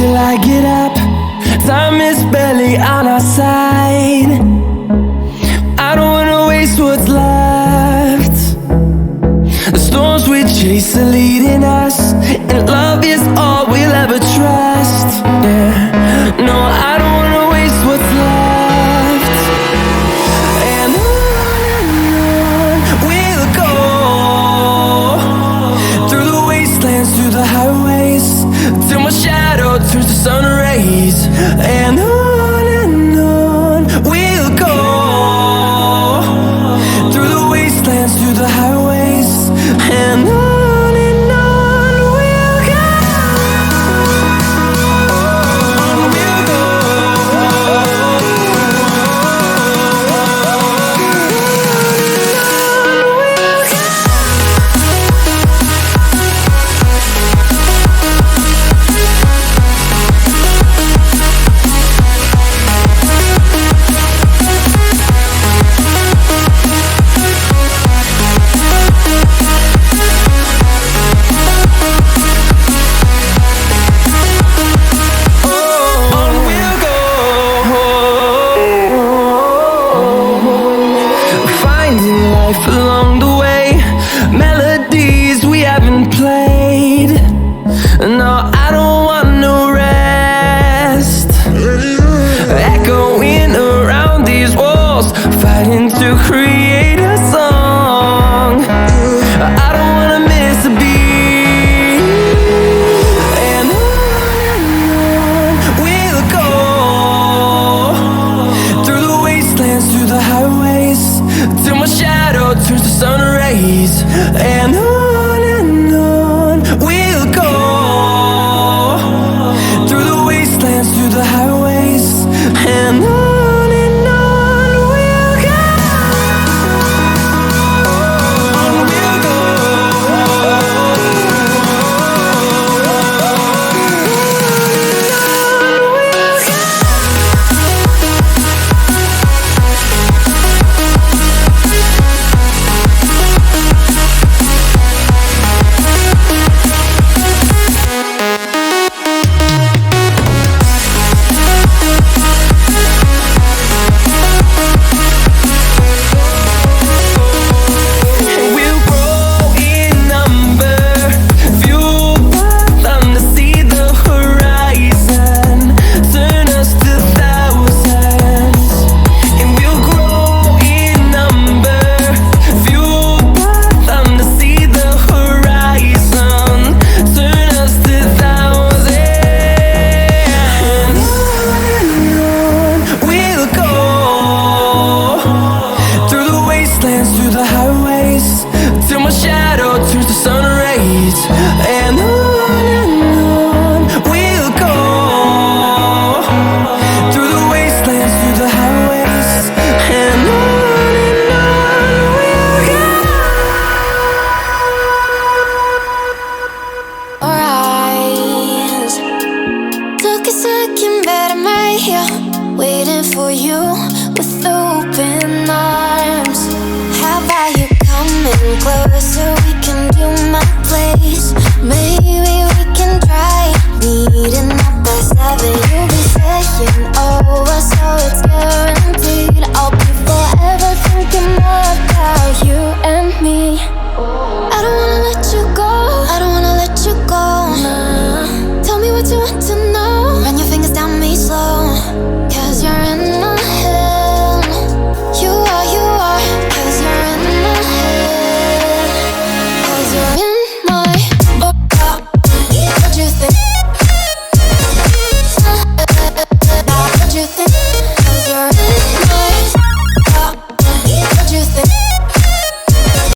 till I get up. Time is barely on our side. I don't wanna waste what's left. The storms we chase are leading us, and love is all we'll ever trust. Yeah, no, I don't wanna waste what's left. And on we'll go, through the wastelands, through the highways, till my shadow turns to sun rays. And on we'll go, through the wastelands, through the highways, and on we'll go. On we'll go. Along the way, melodies we haven't played.